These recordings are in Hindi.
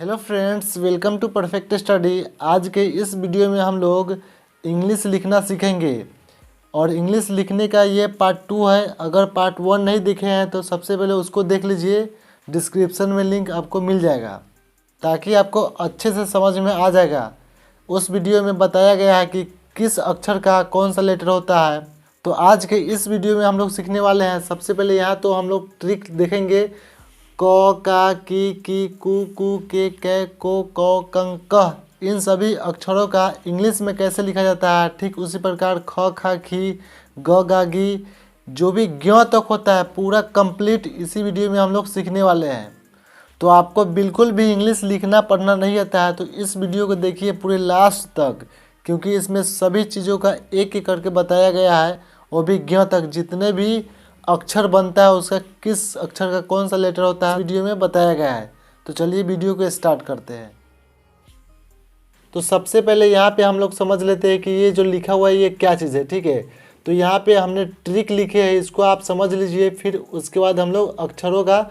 Hello friends, welcome to Perfect Study. आज के इस वीडियो में हम लोग इंग्लिश लिखना सीखेंगे और इंग्लिश लिखने का ये पार्ट 2 है। अगर पार्ट 1 नहीं देखे हैं तो सबसे पहले उसको देख लीजिए, डिस्क्रिप्शन में लिंक आपको मिल जाएगा ताकि आपको अच्छे से समझ में आ जाएगा। उस वीडियो में बताया गया है कि किस अक्षर का कौन सा लेटर होता है। तो आज के इस वीडियो में हम लोग सीखने वाले हैं। सबसे पहले यहाँ तो हम लोग ट्रिक देखेंगे, क का की कू के को कं कह, इन सभी अक्षरों का इंग्लिश में कैसे लिखा जाता है। ठीक उसी प्रकार ख खा खी ग गा गी, जो भी ज्ञ तक होता है पूरा कंप्लीट इसी वीडियो में हम लोग सीखने वाले हैं। तो आपको बिल्कुल भी इंग्लिश लिखना पढ़ना नहीं आता है तो इस वीडियो को देखिए पूरे लास्ट तक, क्योंकि इसमें सभी चीज़ों का एक एक करके बताया गया है, वो भी ज्ञ तक। जितने भी अक्षर बनता है उसका किस अक्षर का कौन सा लेटर होता है वीडियो में बताया गया है। तो चलिए वीडियो को स्टार्ट करते हैं। तो सबसे पहले यहाँ पे हम लोग समझ लेते हैं कि ये जो लिखा हुआ है ये क्या चीज़ है। ठीक है, तो यहाँ पे हमने ट्रिक लिखे है, इसको आप समझ लीजिए। फिर उसके बाद हम लोग अक्षरों का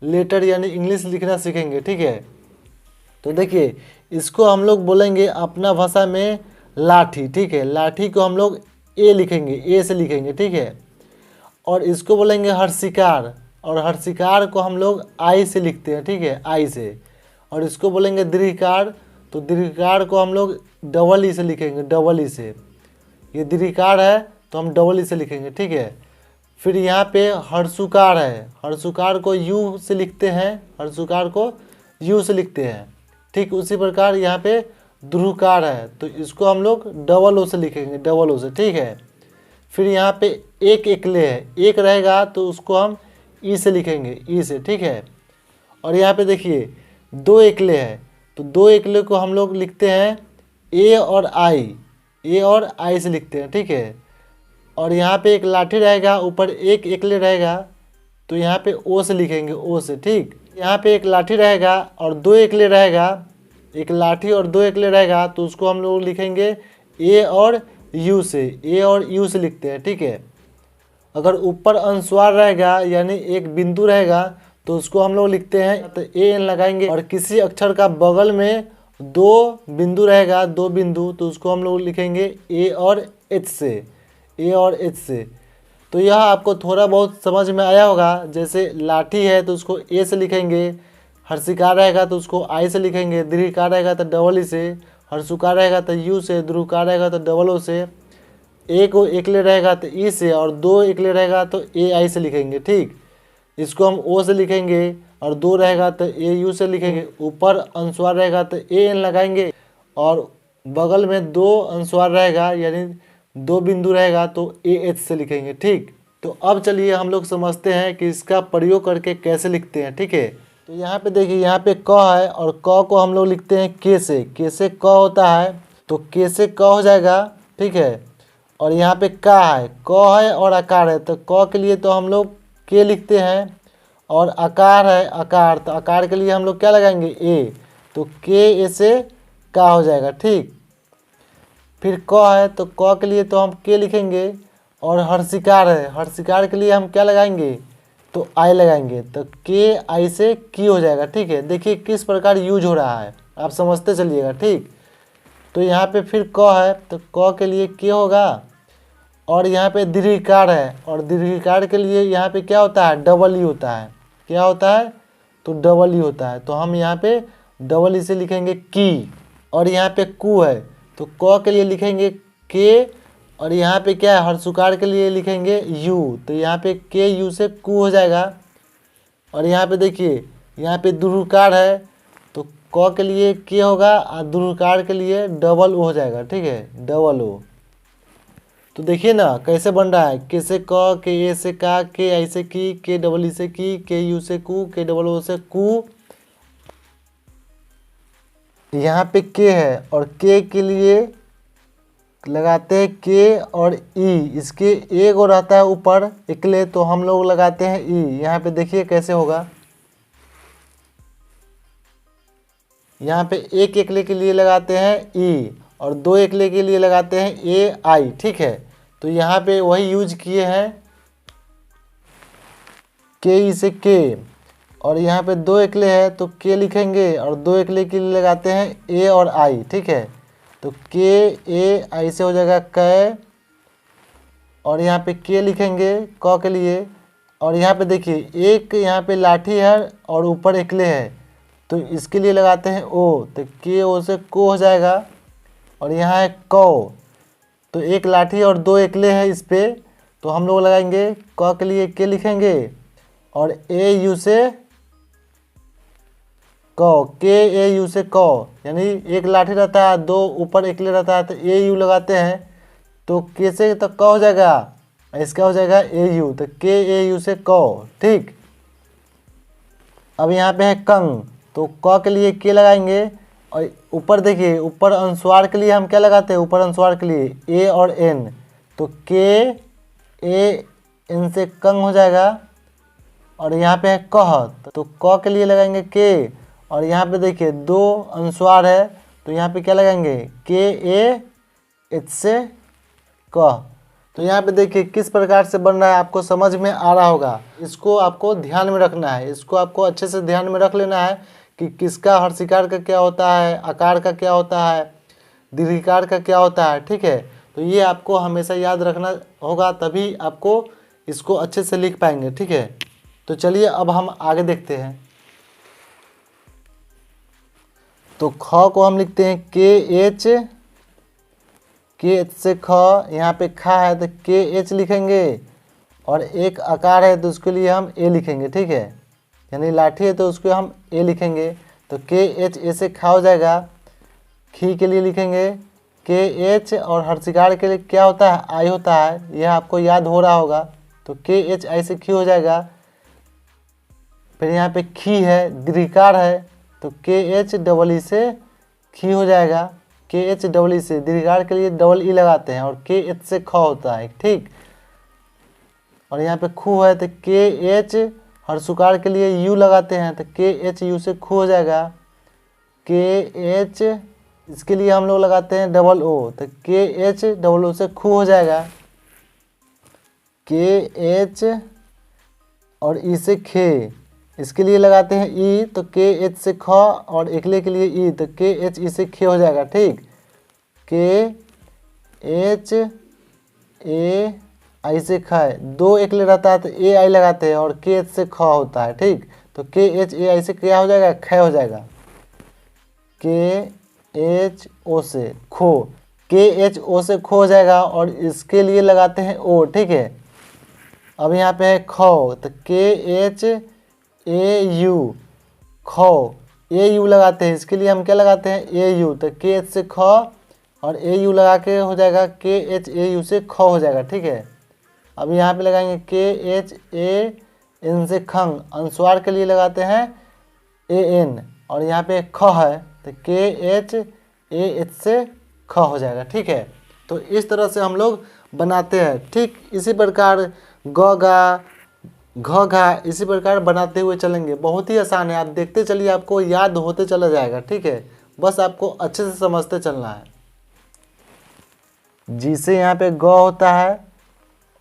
लेटर यानी इंग्लिश लिखना सीखेंगे। ठीक है, तो देखिए इसको हम लोग बोलेंगे अपना भाषा में लाठी। ठीक है, लाठी को हम लोग ए लिखेंगे, ए से लिखेंगे। ठीक है, और इसको बोलेंगे हर्षिकार, और हर्षिकार को हम लोग आई से लिखते हैं। ठीक है, आई से। और इसको बोलेंगे दीर्घकार, तो दीर्घकार को हम लोग डबल ई से लिखेंगे, डबल ई से। ये दीर्घकार है तो हम डबल ई से लिखेंगे। ठीक है, फिर यहाँ पे हर्षुकार है, हर्षुकार को यू से लिखते हैं, हर्षुकार को यू से लिखते हैं। ठीक उसी प्रकार यहाँ पे ध्रुवकार है तो इसको हम लोग डबल ओ से लिखेंगे, डबल ओ से। ठीक है, फिर यहाँ पे एक एकले है, एक रहेगा तो उसको हम ई से लिखेंगे, ई से। ठीक है, और यहाँ पे देखिए दो एकले है तो दो एकले को हम लोग लिखते हैं ए और आई, ए और आई से लिखते हैं। ठीक है, और यहाँ पे एक लाठी रहेगा, ऊपर एक एकले रहेगा तो यहाँ पे ओ से लिखेंगे, ओ से। ठीक, यहाँ पे एक लाठी रहेगा और दो एकले रहेगा, एक लाठी और दो एकले रहेगा तो उसको हम लोग लिखेंगे ए और यू से, ए और यू से लिखते हैं। ठीक है, अगर ऊपर अनुस्वार रहेगा यानी एक बिंदु रहेगा तो उसको हम लोग लिखते हैं तो ए एन लगाएंगे, और किसी अक्षर का बगल में दो बिंदु रहेगा, दो बिंदु, तो उसको हम लोग लिखेंगे ए और एच से, ए और एच से। तो यह आपको थोड़ा बहुत समझ में आया होगा। जैसे लाठी है तो उसको ए से लिखेंगे, हर्षिकार रहेगा तो उसको आई से लिखेंगे, दीर्घकार रहेगा तो डबल ई से, हर्षुकार रहेगा तो यू से, ध्रुवकार रहेगा तो डबल ओ से, ए को एकले रहेगा तो ई से, और दो एकले रहेगा तो ए आई से लिखेंगे। ठीक, इसको हम ओ से लिखेंगे, और दो रहेगा तो ए यू से लिखेंगे, ऊपर अनुस्वार रहेगा तो ए एन लगाएंगे, और बगल में दो अनुस्वार रहेगा यानी दो बिंदु रहेगा तो ए एच से लिखेंगे। ठीक, तो अब चलिए हम लोग समझते हैं कि इसका प्रयोग करके कैसे लिखते हैं। ठीक है, तो यहाँ पे देखिए यहाँ पे क है और क को हम लोग लिखते हैं के से, के से क होता है तो के से क हो जाएगा। ठीक है, और यहाँ पे का है, क है और आकार है तो क के लिए तो हम लोग के लिखते हैं, और आकार है आकार, तो आकार के लिए हम लोग क्या लगाएंगे ए, तो के ए से का हो जाएगा। ठीक, फिर क है तो क के लिए तो हम के लिखेंगे, और हर्षिकार है, हर्षिकार के लिए हम क्या लगाएंगे तो आई लगाएंगे, तो के आई से की हो जाएगा। ठीक है, देखिए किस प्रकार यूज हो रहा है, आप समझते चलिएगा। ठीक, तो यहाँ पे फिर क है तो क के लिए के होगा, और यहाँ पे दीर्घकार है, और दीर्घकार के लिए यहाँ पे क्या होता है डबल ई होता है, क्या होता है तो डबल ई होता है, तो हम यहाँ पे डबल ई से लिखेंगे की। और यहाँ पे कू है तो क के लिए लिखेंगे के, और यहाँ पे क्या है हर्षुकार के लिए लिखेंगे यू, तो यहाँ पे के यू से कू हो जाएगा। और यहाँ पे देखिए यहाँ पे ध्रुवकार है तो क के लिए के होगा और ध्रुवकार के लिए डबल ओ हो जाएगा। ठीक है, डबल ओ। तो देखिए ना कैसे बन रहा है, के से क, के ए से का, के आई से की, के डबल ई से की, के यू से कू, के डबल ओ से कू। यहाँ पे के है और के के लिए लगाते हैं के और ई, इसके ए को रहता है ऊपर एकले तो हम लोग लगाते हैं ई। यहाँ पे देखिए कैसे होगा, यहाँ पे एक एकले के लिए लगाते हैं ई और दो एकले के लिए लगाते हैं ए आई। ठीक है, तो यहाँ पे वही यूज किए हैं के ई से के, और यहाँ पे 2 एकले है तो के लिखेंगे, और 2 एकले के लिए लगाते हैं ए और आई, ठीक है। तो के ए आई से हो जाएगा कै, और यहाँ पे के लिखेंगे क के लिए। और यहाँ पे देखिए एक यहाँ पे लाठी है और ऊपर एकले है, तो इसके लिए लगाते हैं ओ, तो के ओ से को हो जाएगा। और यहाँ है कौ, तो एक लाठी और 2 एकले हैं इस पे, तो हम लोग लगाएंगे क के लिए के लिखेंगे, और ए यू से क, के ए यू से क, यानी एक लाठी रहता है 2 ऊपर एकले रहता है, तो ए यू लगाते हैं, तो के से तो क हो जाएगा, इसका हो जाएगा ए यू, तो के ए यू से क, ठीक। अब यहाँ पे है कंग, तो क के लिए के लगाएंगे, और ऊपर देखिए ऊपर अनुस्वार के लिए हम क्या लगाते हैं, ऊपर अनुस्वार के लिए ए और एन, तो के ए एन से कंग हो जाएगा। और यहाँ पे है कह, तो क के लिए लगाएंगे के, और यहाँ पे देखिए 2 अनुस्वार है, तो यहाँ पे क्या लगाएंगे के ए एच से कह। तो यहाँ पे देखिए किस प्रकार से बन रहा है, आपको समझ में आ रहा होगा। इसको आपको ध्यान में रखना है, इसको आपको अच्छे से ध्यान में रख लेना है कि किसका हर्षिकार का क्या होता है, आकार का क्या होता है, दीर्घिकार का क्या होता है, ठीक है। तो ये आपको हमेशा याद रखना होगा, तभी आपको इसको अच्छे से लिख पाएंगे, ठीक है। तो चलिए अब हम आगे देखते हैं। तो ख को हम लिखते हैं के एच से ख, यहाँ पे खा है तो के एच लिखेंगे, और एक आकार है तो उसके लिए हम ए लिखेंगे, ठीक है। यानी लाठी है तो उसको हम ए लिखेंगे, तो के एच ए से खा हो जाएगा। खी के लिए लिखेंगे के एच, और हर्षिकार के लिए क्या होता है, आई होता है, यह आपको याद हो रहा होगा, तो के एच आई से खी हो जाएगा। फिर यहाँ पे खी है, दीर्घिकार है, तो के एच डबल ई से खी हो जाएगा। के एच डबल ई से दीर्घिकार के लिए डबल ई लगाते हैं, और के एच से ख होता है, ठीक। और यहाँ पे खू है तो के एच हर्षुकार के लिए यू लगाते हैं, तो के एच यू से खू हो जाएगा। के एच इसके लिए हम लोग लगाते हैं डबल ओ, तो के एच डबल ओ से खू हो जाएगा। के एच और ई से खे, इसके लिए लगाते हैं ई, तो के एच से ख, और एकले के लिए ई, तो के एच ई से खे हो जाएगा, ठीक। के एच ए आई से ख है, 2 एकले रहता है तो ए आई लगाते हैं, और के एच से ख होता है, ठीक। तो के एच ए आई से क्या हो जाएगा, ख हो जाएगा। के एच ओ से खो, के एच ओ से खो हो जाएगा, और इसके लिए लगाते हैं ओ, ठीक है। अब यहाँ पे है खो, तो के एच ए यू, खो, ए यू लगाते हैं, इसके लिए हम क्या लगाते हैं ए यू, तो के एच से ख, और ए यू लगा के हो जाएगा के एच ए यू से ख हो जाएगा, ठीक है। अब यहाँ पे लगाएंगे के एच ए एन से खंग, अनुस्वार के लिए लगाते हैं ए एन, और यहाँ पे ख है तो के एच ए एच से ख हो जाएगा, ठीक है। तो इस तरह से हम लोग बनाते हैं, ठीक। इसी प्रकार ग गा घ घा इसी प्रकार बनाते हुए चलेंगे। बहुत ही आसान है, आप देखते चलिए, आपको याद होते चला जाएगा, ठीक है। बस आपको अच्छे से समझते चलना है। जी से यहाँ पे ग होता है,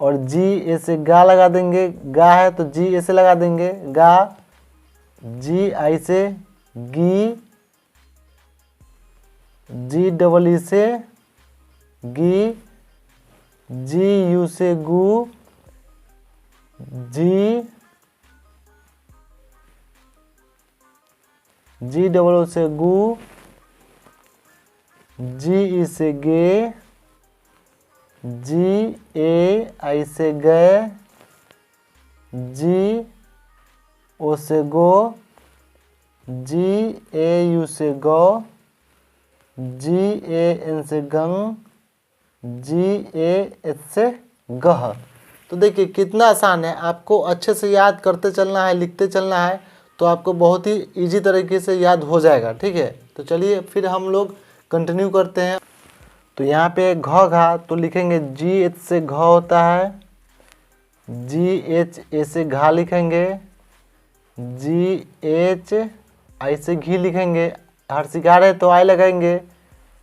और जी ए से गा लगा देंगे, गा है तो जी ए से लगा देंगे गा। जी आई से गी, जी डबल ई से गी, जी यू से गू, जी डबल ओ से गू, जी ई से गे, जी ए आई से गए, जी ओ से गो, जी ए यू से गो, जी ए एन से गंग, जी ए एच से गह। तो देखिए कितना आसान है, आपको अच्छे से याद करते चलना है, लिखते चलना है, तो आपको बहुत ही इजी तरीके से याद हो जाएगा, ठीक है। तो चलिए फिर हम लोग कंटिन्यू करते हैं। तो यहाँ पे घ घा तो लिखेंगे जी एच से घ होता है, जी एच ए से घा लिखेंगे, जी एच आई से घी लिखेंगे, हर्षिकार है तो आई लगाएंगे,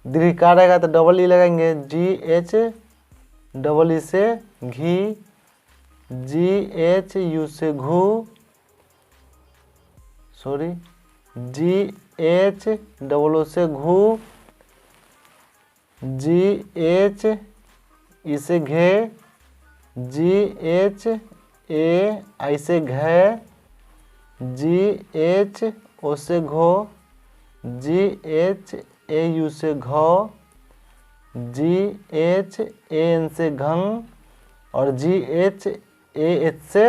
दीर्घिकार रहेगा तो डबल ई लगाएंगे, जी एच डबल ई से घी, जी एच यू से घू, sorry G H double O से घू, जी एच ई से घे, जी एच ए आई से घे, जी एच ओ से घो, जी एच ए यू से घो, जी एच ए एन से घंग और जी एच ए एच से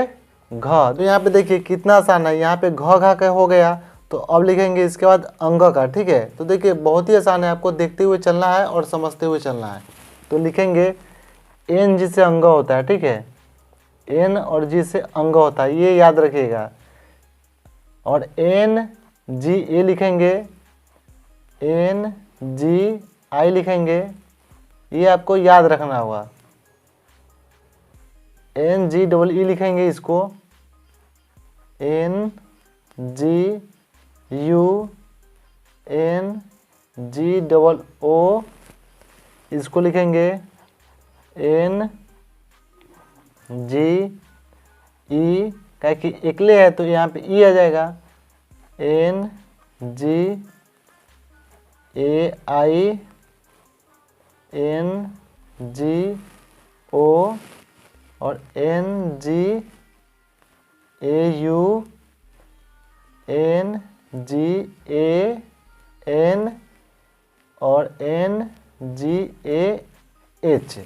घ। तो यहाँ पे देखिए कितना आसान है, यहाँ पे घ घा का हो गया। तो अब लिखेंगे इसके बाद अंग का, ठीक है। तो देखिए बहुत ही आसान है, आपको देखते हुए चलना है और समझते हुए चलना है। तो लिखेंगे एन जी से अंग होता है, ठीक है, एन और जी से अंग होता है, ये याद रखिएगा। और एन जी ए लिखेंगे, एन जी आई लिखेंगे, ये आपको याद रखना होगा। एन जी डबल ई लिखेंगे इसको, N G U N G double O, इसको लिखेंगे एन जी ई, क्या कि एकले है तो यहाँ पे ई आ जाएगा, N G A I N G O और N G A U N G A N और एन जी ए एच।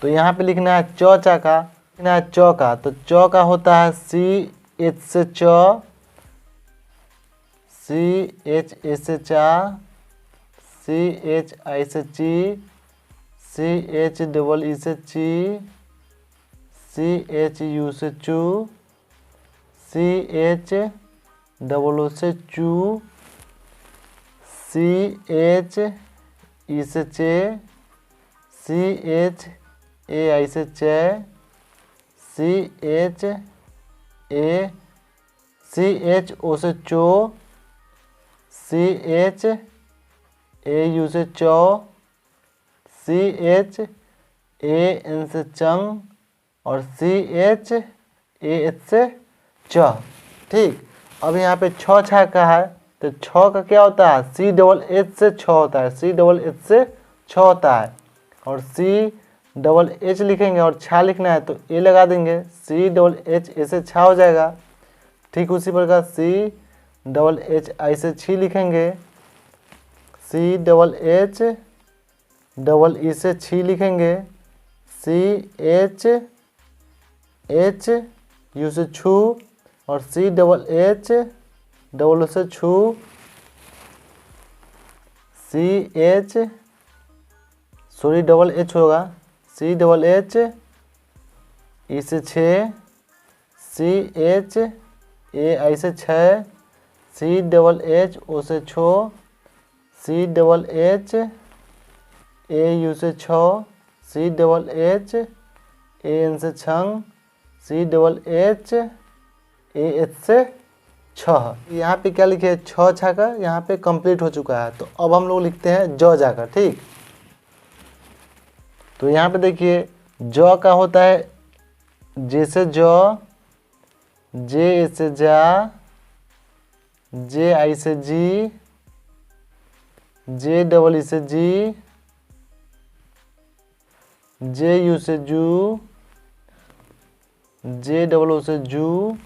तो यहाँ पे लिखना है चौचा का, लिखना है चौ का। तो चौ का होता है सी एच से चौ, सी एच ए से चा, सी एच आई से ची, सी एच डबल ई से ची, सी एच यू से चू, सी एच डबल ओ से चू, सी एच ई से चे, सी एच ए आई से चे, C H A, C H O से चो, सी एच ए यू से चौ, सी एच ए एन से चंग और सी एच ए एच से च। ठीक, अब यहाँ पे छ छा का है, तो छ का क्या होता है, सी डबल एच से छ होता है, सी डबल एच से छ होता है। और सी डबल एच लिखेंगे और छा लिखना है तो ए लगा देंगे, सी डबल एच ए से छा हो जाएगा। ठीक उसी प्रकार सी डबल एच आई से छी लिखेंगे, C double H double E से छी लिखेंगे, सी एच एच यू से छू और C double H double O से छू, C H sorry double H होगा, सी डबल एच ई से छे, सी एच ए आई से छः, सी डबल एच ओ से छो, C double H A U से छो, C double H A N से छंग, C double H A H से छह। यहाँ पे क्या लिखे, छ छा का यहाँ पे कंप्लीट हो चुका है। तो अब हम लोग लिखते हैं ज जाकर। ठीक, तो यहाँ पे देखिए ज का होता है जैसे जौ, जे ए से जा, जे आई से जी, जे डबल ई से जी, जे यू से जू, जे डबल ओ से जू,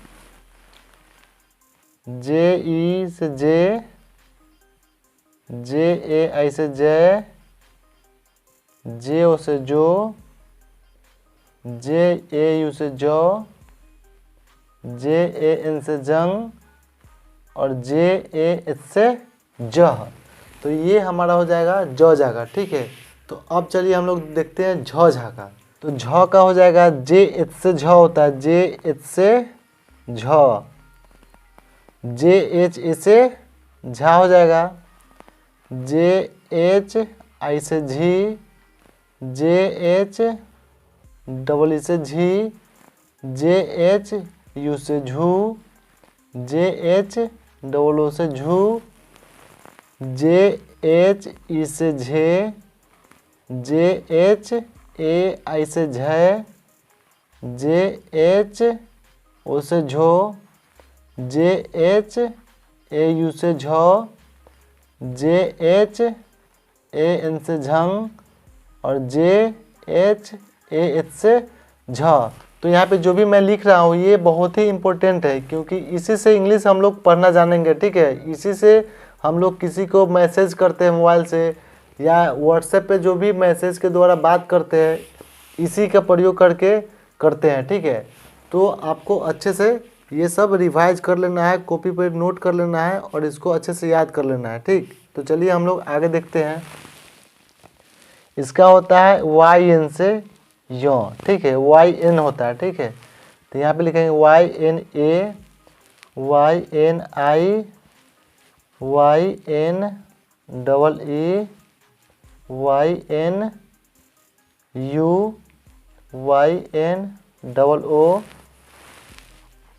जे ई से जे, जे ए आई से जय, जे ओ से जो, जे ए यू से जो, जे ए एन से जंग और जे ए एच से जह। तो ये हमारा हो जाएगा ज जागा। ठीक है, तो अब चलिए हम लोग देखते हैं झ झा का। तो झ का हो जाएगा जे एच से झ होता है, जे एच से झ, जे एच ए से झा हो जाएगा, जे एच आई से झी, जे एच डबल ई से झी, जे एच यू से झू, जे एच डबल ओ से झू, जे एच ई से झे, जे एच ए आई से झय, जे एच ओ से झो, जे एच ए यू से झौ, जे एच ए एन से झंग और जे एच ए एच से झ। तो यहाँ पे जो भी मैं लिख रहा हूँ ये बहुत ही इम्पोर्टेंट है, क्योंकि इसी से इंग्लिश हम लोग पढ़ना जानेंगे। ठीक है, इसी से हम लोग किसी को मैसेज करते हैं मोबाइल से या व्हाट्सएप पे जो भी मैसेज के द्वारा बात करते हैं, इसी का प्रयोग करके करते हैं। ठीक है, तो आपको अच्छे से ये सब रिवाइज कर लेना है, कॉपी पर नोट कर लेना है और इसको अच्छे से याद कर लेना है। ठीक, तो चलिए हम लोग आगे देखते हैं। इसका होता है वाई एन से यो। ठीक है, वाई एन होता है। ठीक है, तो यहाँ पे लिखेंगे Y N A, Y N I, Y N double E, Y N U, Y N double O,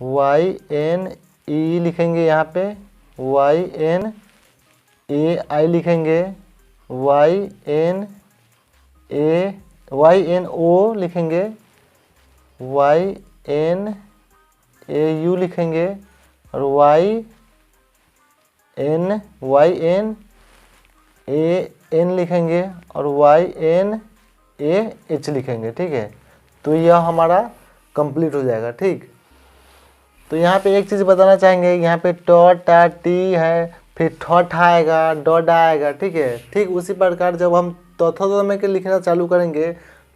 Y N E लिखेंगे यहाँ पे, वाई एन ए आई लिखेंगे, Y N A, Y N O लिखेंगे, वाई एन ए यू लिखेंगे और वाई एन ए एन लिखेंगे और वाई एन ए एच लिखेंगे। ठीक है, तो यह हमारा कंप्लीट हो जाएगा। ठीक, तो यहाँ पे एक चीज़ बताना चाहेंगे, यहाँ पे ट टा टी है, फिर ठठ आएगा, डॉड आएगा। ठीक है, ठीक उसी प्रकार जब हम तोथो में के लिखना चालू करेंगे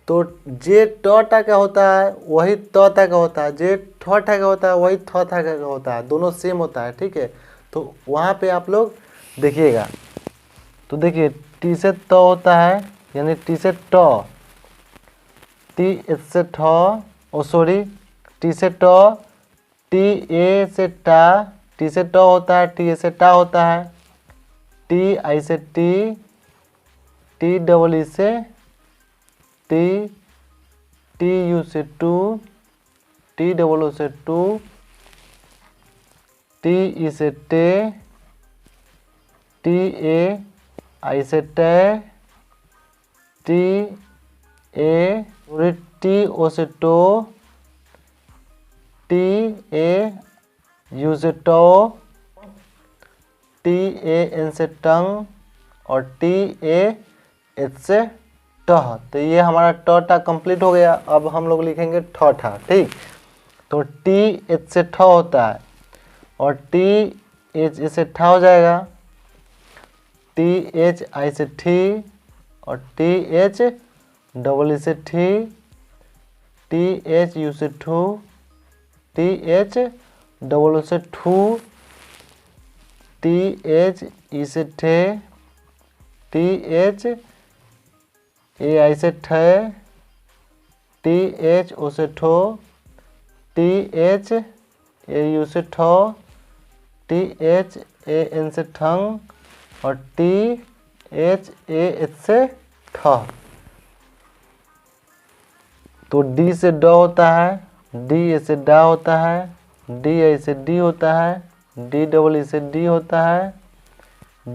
तो जे ट टा का होता है वही त ता का होता है, जे ठ टा का होता है वही थ था का होता है, दोनों सेम होता है। ठीक है, तो वहाँ पे आप लोग देखिएगा। तो देखिए टी से त होता है, यानी टी से ट, टी एच से ठ, ओ सॉरी टी से ट, टी ए से टा, टी से ट होता है, टी ए से टा होता है, टी आई से टी, टी डबल ई से टी, टी यू से टू, टी डबल ओ से टू, टी ई से टे, टी ए आई से टे, टी ए टी ओ से टो, टी ए यू से टो, टी ए एन से टंग और टी ए एच से टह। तो ये हमारा ट टा कंप्लीट हो गया। अब हम लोग लिखेंगे ठ ठा। ठीक, तो टी एच से ठ होता है और टी एच ए से ठा हो जाएगा, टी एच आई से ठी और टी एच डबल ई से ठी, टी एच यू से ठू, टी एच डबल ओ से ठू, टी एच ई से ठे, टी एच ए आई से ठे, टी एच ओ से ठो, टी एच ए यू से ठो, टी एच ए एन से ठंग और टी एच ए एच से ठ। तो डी से ड होता है, डी ए से डा होता है, डी आई से डी होता है, डी डबल ई से डी होता है,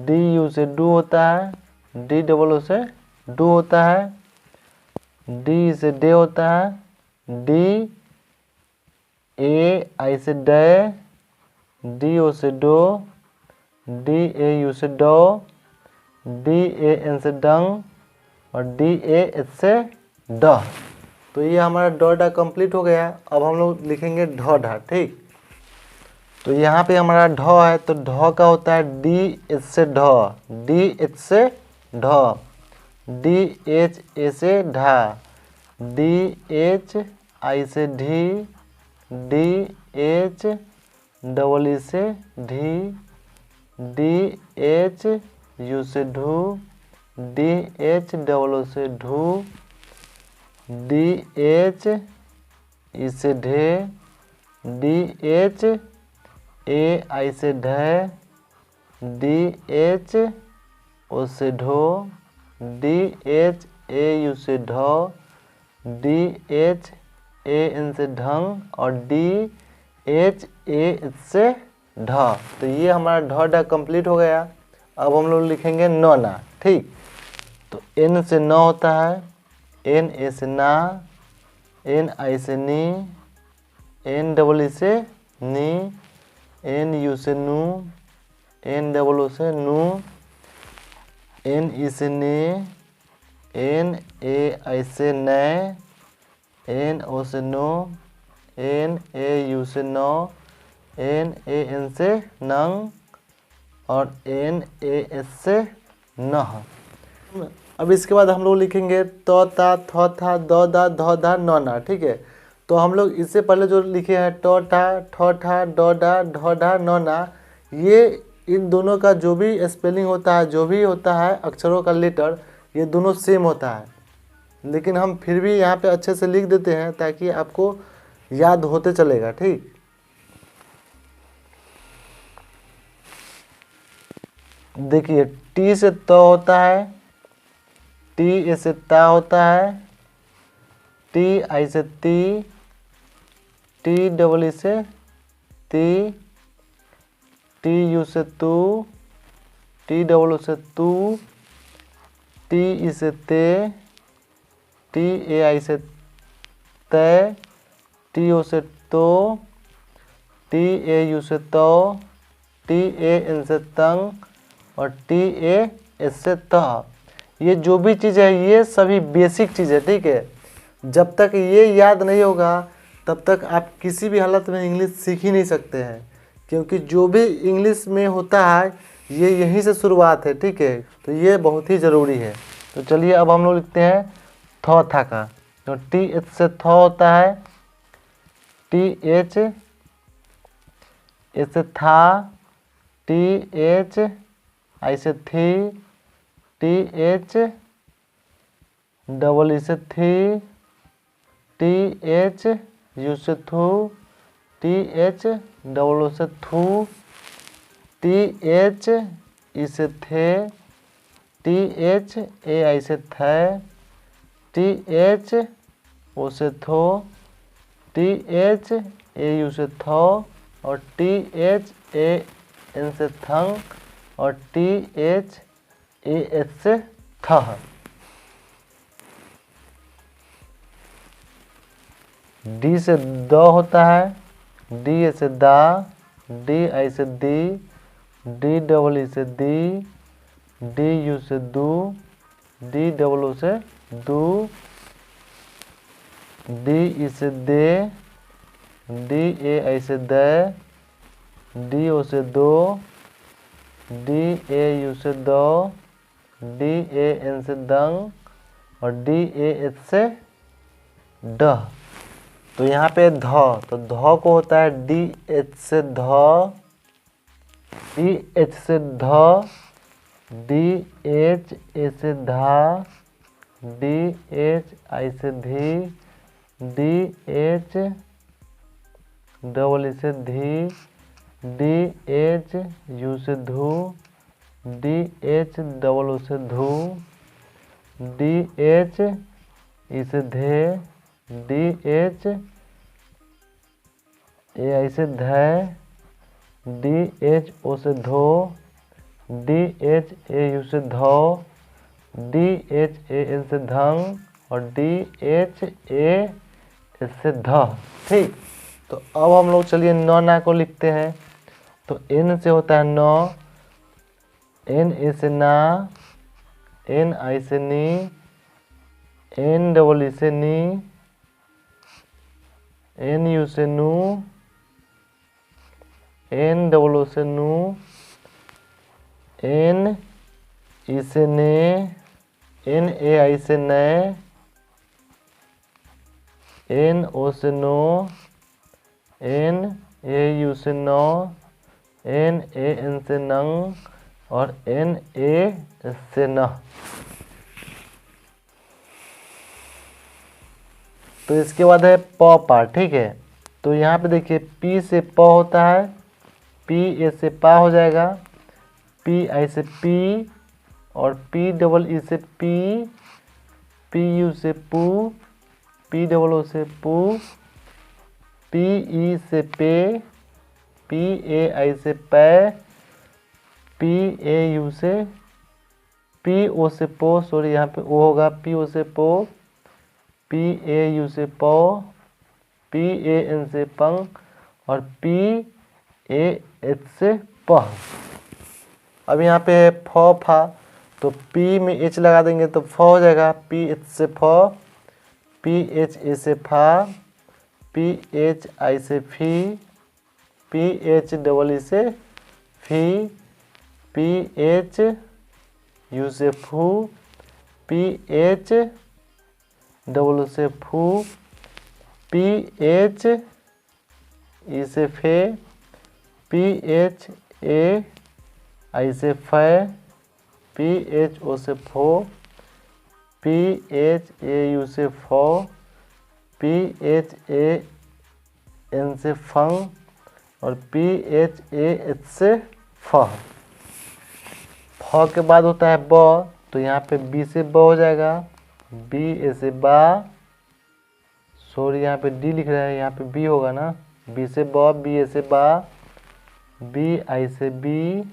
डी यू से डू होता है, डी डबल ओ से डू होता है, डी से डे होता है, डी ए आई से डे, डी ओ से डो, डी ए यू से डो, डी ए एन से डंग और डी ए एच से ड। तो ये हमारा ड डा कंप्लीट हो गया। अब हम लोग लिखेंगे ढ ढा। ठीक, तो यहाँ पे हमारा ढ है, तो ढ का होता है डी एच से ढ, डी एच से ढ, डी एच ए से ढा, डी एच आई से ढी, डी एच डबल ई से ढी, डी एच यू से ढू, डी एच डबल ओ से ढू, डी एच ई से ढे, डी एच ए आई से ढे, डी एच ओ से ढो, डी एच ए यू से ढो, डी एच ए एन से ढंग और डी एच ए एच से ढ। तो ये हमारा ढ डा कंप्लीट हो गया। अब हम लोग लिखेंगे न ना। ठीक, तो एन से न होता है, एन ए से ना, एन आई से नी, एन डबल ई से नी, एन यू से नू, एन डबल ओ से नू, एन ई से ने, एन ए आई से नै, एन ओ से नो, एन ए यू से नो, एन ए एन से नंग और एन ए एस से नह। अब इसके बाद हम लोग लिखेंगे तो ता थो था दो दा धो धा नौ ना। ठीक है, तो हम लोग इससे पहले जो लिखे हैं टो ठा ठो ठा डो डा ढो ढा नौ ना, ये इन दोनों का जो भी स्पेलिंग होता है, जो भी होता है अक्षरों का लेटर, ये दोनों सेम होता है। लेकिन हम फिर भी यहाँ पे अच्छे से लिख देते हैं ताकि आपको याद होते चलेगा। ठीक, देखिए टी से तो होता है, टी ए से ता होता है, टी आई से ती, टी डबल ई से ती, टी यू से तू, टी डबल ओ से तू, टी ई से ते, टी ए आई से ते, टी ओ से तो, टी ए यू से तो, टी ए एन से तंग और टी ए एस से तह। ये जो भी चीज़ है ये सभी बेसिक चीज़ है। ठीक है, जब तक ये याद नहीं होगा तब तक आप किसी भी हालत में इंग्लिश सीख ही नहीं सकते हैं, क्योंकि जो भी इंग्लिश में होता है ये यहीं से शुरुआत है। ठीक है, तो ये बहुत ही ज़रूरी है। तो चलिए अब हम लोग लिखते हैं थौ था का। तो टी एच से थौ होता है, टी एच ए से था, टी एच आई से थी, टी एच डबल ई से थी, टी एच यू से थू, टी एच डबल ओ से थू, टी एच ई से थे, टी एच ए आई से थे, टी एच ओ से थो, टी एच ए यू से थो और टी एच ए एन से थंग और टी एच ए एच से थह। डी से द होता है, डी ए से दा, डी आई से दी, डी डबल ई से दी, डी यू से दू, डी डबल ओ से दू, डी ई से दे, डी ए आई से दे, डी ओ से दो, डी ए यू से दो, डी ए एन से दंग और डी ए एच से डह। तो यहाँ पे ध, तो ध को होता है डी एच से ध, डी एच से ध, डी एच ए से धा, डी एच आई से धी, डी एच डबल ई से धी, डी एच यू से धू, डी एच डबल ओ से धू, डी एच ई से धे, डी एच ए आई से धै, डी एच ओ से धो, डी एच ए यू से धो, डी एच ए एन से धंग और डी एच ए एस से ध। ठीक, तो अब हम लोग चलिए नौ ना को लिखते हैं। तो एन से होता है नौ, एन ए से ना, एन आई से नी, एन डबल ई से नी, एन यू से नू, एन डबल ओ से नू, एन ई से ने, एन ए आई से नै, एन ओ से नो, एन ए यू से नो, एन ए एन से नंग और एन ए से न। तो इसके बाद है प पार्ट। ठीक है, तो यहाँ पे देखिए पी से प होता है, पी ए से पा हो जाएगा, पी आई से पी और पी डबल ई से पी, पी यू से पू, पी डबल ओ से पू, पी ई से पे, पी ए आई से पै, पी ए यू से पी ओ से पो, सॉरी यहाँ पे ओ होगा, पी ओ से पो, PAU से पौ, PAN से पंग और PAH से पह। अब यहाँ पे है फ फा, तो P में H लगा देंगे तो फ हो जाएगा। PH से फ, PHA से फा, PHI से फी, PHEE से फी, PHU से फू, PHW से फू, PHE से फे, PHAI से फै, PHO से फो, PHAU से फौ, PHAN से फंग और PHAH से फह। फ के बाद होता है ब, तो यहाँ पे B से ब हो जाएगा, BA से बा, सॉरी यहाँ पे D लिख रहा है, यहाँ पे B होगा ना। B से ब, BA से बा, BI से बी,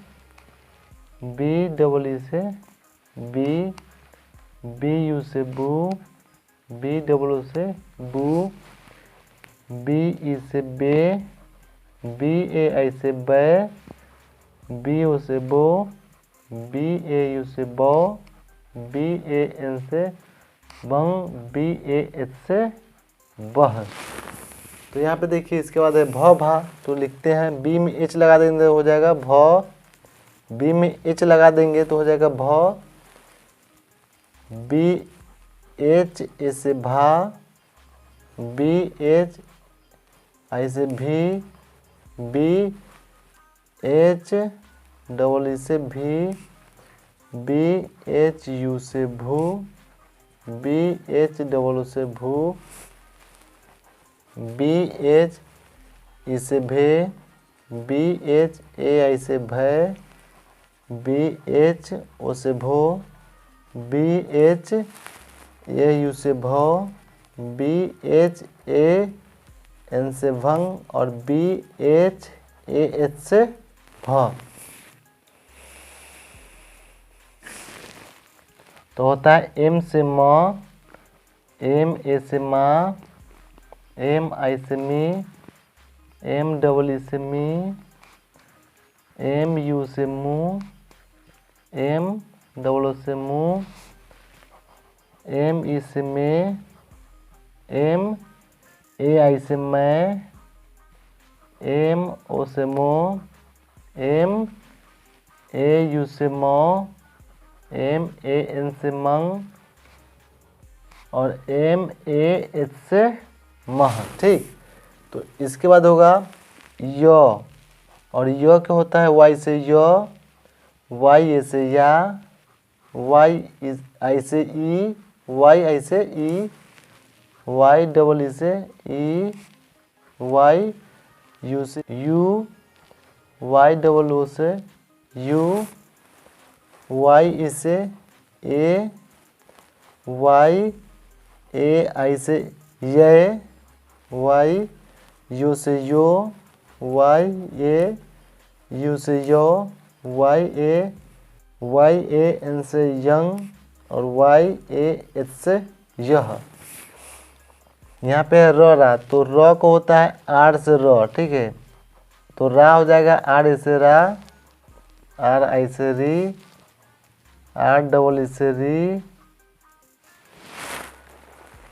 BEE से बी, BU से बू, BW से बू, BE से बे, BAI से बै, BO से बो, BAU से बौ, BAN से बंग, BAH से बह। तो यहाँ पे देखिए इसके बाद है भ भा, तो लिखते हैं B में H लगा देंगे हो जाएगा भ, B में H लगा देंगे तो हो जाएगा भ, BHA से भा, BHI से भी, BHEE से भी, BHU से भू, BHW से भू, BHE से भे, BHAI से भै, BHO से भो, BHAU से भौ, BHAN से भंग और BHAH से भ। तो होता है M से म, MA से माँ, MI से मी, MEE से मी, MU से मू, MW से मू, ME से में, MAI से मैं, MO से मो, MAU से मौ, MAN से मंग और MAH से मह। ठीक, तो इसके बाद होगा य, और य क्या होता है Y से य, YA से या, YI से ई, YI से ई, YEE से ई, YU से यू, YOO से यू, YE से ए, YAI से ये, YU से यो, YAU से यो, YAN से यंग और YAH से यह। यहाँ पे है र रा, तो र को होता है R से र। ठीक है, तो रा हो जाएगा RA से रा, RI से री, REE से री,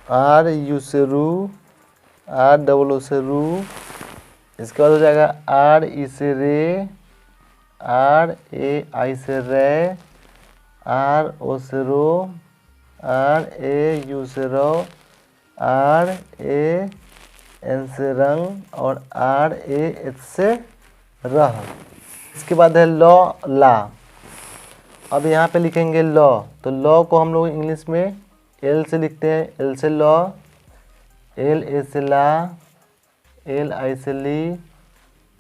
RU से रू, ROO से रू। इसके बाद हो जाएगा RE से रे, RAI से रे, RO से रो, RAU से रो, RAN से रंग और RAH से रह। इसके बाद है लॉ ला। अब यहाँ पे लिखेंगे लॉ, तो लॉ को हम लोग इंग्लिश में L से लिखते हैं। L से लॉ, LA से ला, LI से ली,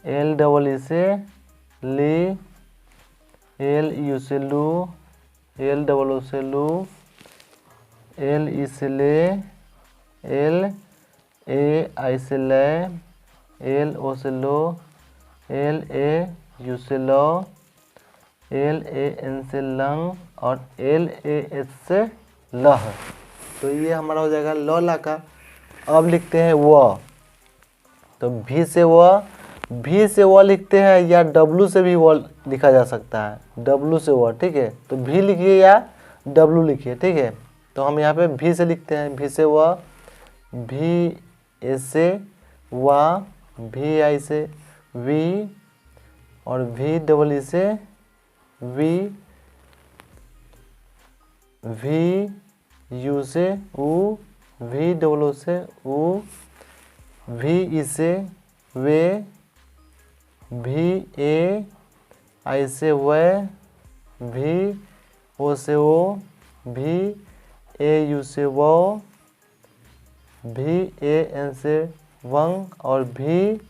LEE से ली, LU से लू, LOO से लू, LE से ले, LAI से ले, LO से लो, LAU से लो, LAN से लंग और LAH से लह। तो ये हमारा हो जाएगा ल ला का। अब लिखते हैं व, तो भी से व लिखते हैं या डब्लू से भी व लिखा जा सकता है, डब्लू से व, ठीक है। तो भी लिखिए या डब्लू लिखिए, ठीक है। तो हम यहाँ पे भी से लिखते हैं, भी से व, भी ऐसे वा, भी आई से वी, और भी डबल ई से वी, भी यू से ऊ, भी डबल ओ से ऊ, भी ई से वे, भी ए आई से वह, भी ओ से ओ, भी ए यू से वो, भी ए एन से वंग, और भी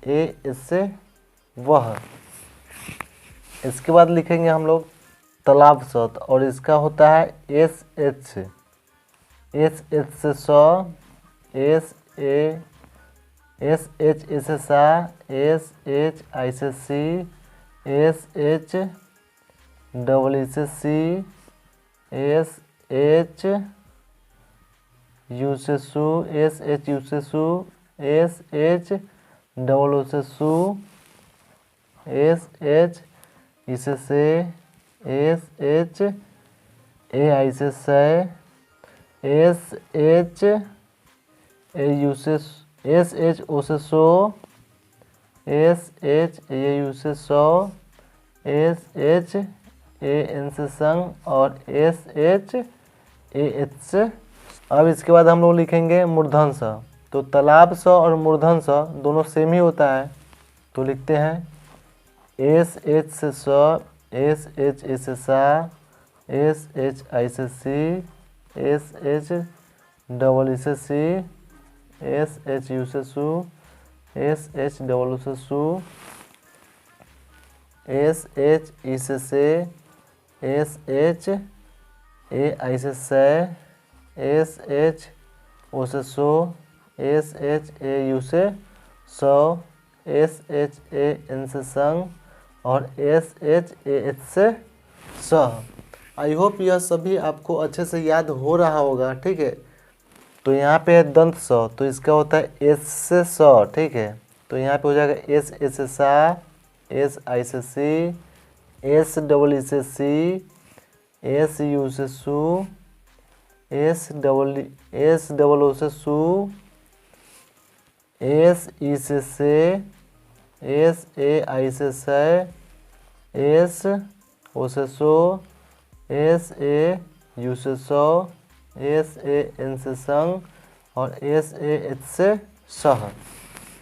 ए एस से वह। इसके बाद लिखेंगे हम लोग तालाब स, और इसका होता है एस एच से सौ, एस एच ए से सा, एस एच आई से सी, एस एच डबल ई से सी, एस एच यू से सू, एस एच यू से सू, एस एच डबल ओ से सू, एस एच ई से से, एस एच ए आई से से, एस एच ए यू से, एस एच ओ से सो, एस एच ए यू से सौ, एस एच ए एन से संग, और एस एच ए एच से। अब इसके बाद हम लोग लिखेंगे मूर्धन स। तो तालाब स और मूर्धन स दोनों सेम ही होता है। तो लिखते हैं एस एच से स, एस एच ए से सा, एस एच आई से सी, एस एच डबल ई से सी, एस एच यू से सू, एस एच डबल ओ से सू, एस एच ई से, एस एच ए आई से से, एस एच ओ से सो, एस एच ए यू से सौ, एस एच ए एन से संग, और एस एच ए एच से सह। आई होप यह सभी आपको अच्छे से याद हो रहा होगा, ठीक है। तो यहाँ पे है दंत स, तो इसका होता है एस से स, ठीक है। तो यहाँ पे हो जाएगा एस ए से सा, एस आई से सी, एस डबल ई से सी, एस यू से सू, एस डबल ओ से सू, एस ई से, एस ए आई से से, एस ओ से सो, एस ए यू से सौ, एस ए एन से संग, और एस ए एच से सह,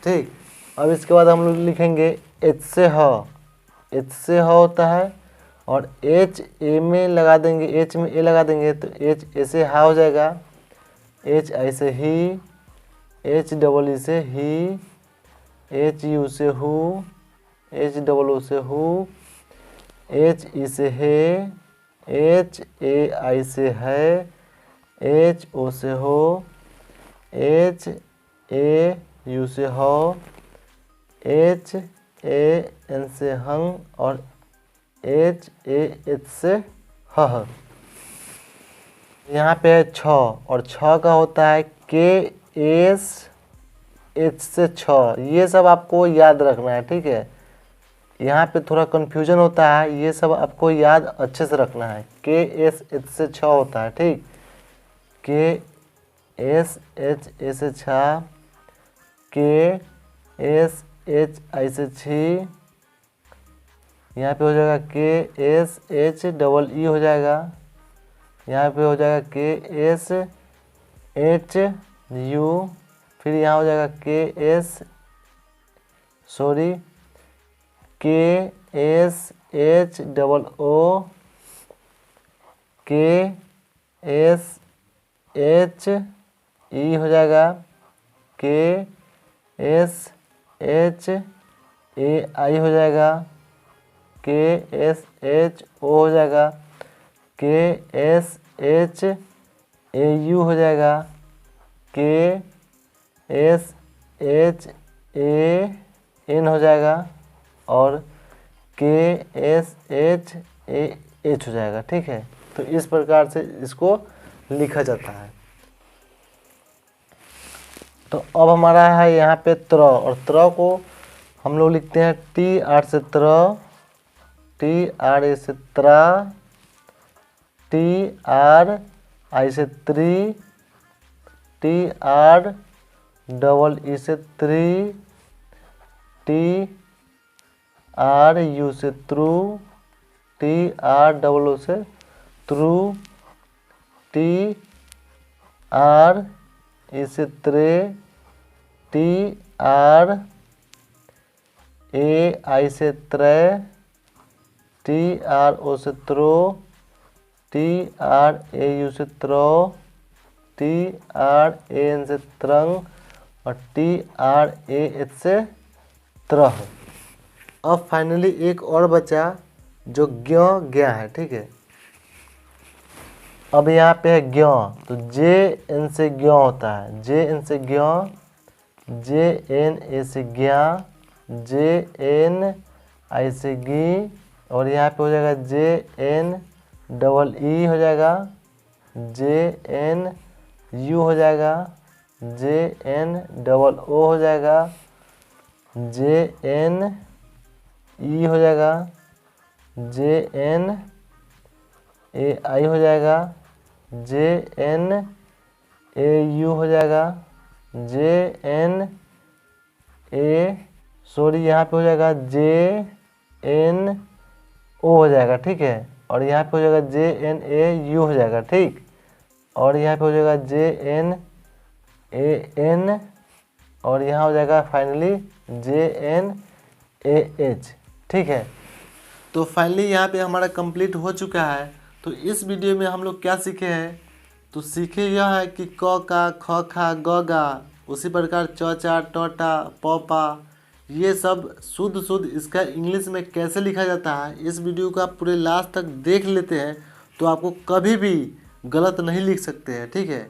ठीक। अब इसके बाद हम लोग लिखेंगे एच से ह। एच से ह होता है, और एच ए में लगा देंगे, एच में ए लगा देंगे, तो एच ए से हा हो जाएगा, एच आई से ही, एच डबल ई से ही, एच यू से हु, एच डबल ओ से हु, एच ई से हे, एच ए आई से है, एच ओ से हो, एच ए यू से हो, एच ए एन से हंग, और एच ए एच से ह। यहाँ पे है छ, और छ का होता है के एस एच से छ। ये सब आपको याद रखना है, ठीक है। यहाँ पे थोड़ा कन्फ्यूजन होता है, ये सब आपको याद अच्छे से रखना है। के एस एच से छ होता है, ठीक। के एस एच ए से छा, के एस एच आई से छी, यहाँ पे हो जाएगा के एस एच डबल ई हो जाएगा, यहाँ पे हो जाएगा के एस एच यू, फिर यहाँ हो जाएगा के एस एच डबल ओ, के एस एच ई हो जाएगा, के एस एच ए आई हो जाएगा, के एस एच ओ हो जाएगा, के एस एच ए यू हो जाएगा, के एस एच ए एन हो जाएगा, और के एस एच ए एच हो जाएगा, ठीक है। तो इस प्रकार से इसको लिखा जाता है। तो अब हमारा है यहाँ पे त्र, और त्र को हम लोग लिखते हैं टी आर से त्र, टी आर ए से त्रा, टी आर आई से त्री, टी आर डबल ई से त्री, टी आर यू से through, T R double O से त्रू, टी आर ई से त्रे, टी आर ए आई से त्रै, टी आर ओ से throw, T R A U से throw, T R A N से त्रंग, और टी आर ए एच से त्रह। अब फाइनली एक और बचा जो ज्ञ ज्ञा है, ठीक है। अब यहाँ पे है ज्ञ, तो जे एन से ज्ञ होता है, जे एन से ज्ञ, जे एन ए से ज्ञा, जे एन आई से गी, और यहाँ पे हो जाएगा जे एन डबल ई हो जाएगा, जे एन यू हो जाएगा, जे एन डबल ओ हो जाएगा, जे एन ई हो जाएगा, जे एन ए आई हो जाएगा, जे एन ए यू हो जाएगा, जे एन ए सॉरी यहाँ पे हो जाएगा जे एन ओ हो जाएगा, ठीक है। और यहाँ पे हो जाएगा जे एन ए यू हो जाएगा, ठीक। और यहाँ पे हो जाएगा जे एन ए एन, और यहाँ हो जाएगा finally J N A H, ठीक है। तो फाइनली यहाँ पे हमारा कंप्लीट हो चुका है। तो इस वीडियो में हम लोग क्या सीखे हैं, तो सीखे यह है कि क का, ख खा, ग गा, उसी प्रकार च चा, ट टा, प पा, ये सब शुद्ध इसका इंग्लिश में कैसे लिखा जाता है, इस वीडियो को आप पूरे लास्ट तक देख लेते हैं तो आपको कभी भी गलत नहीं लिख सकते हैं, ठीक है।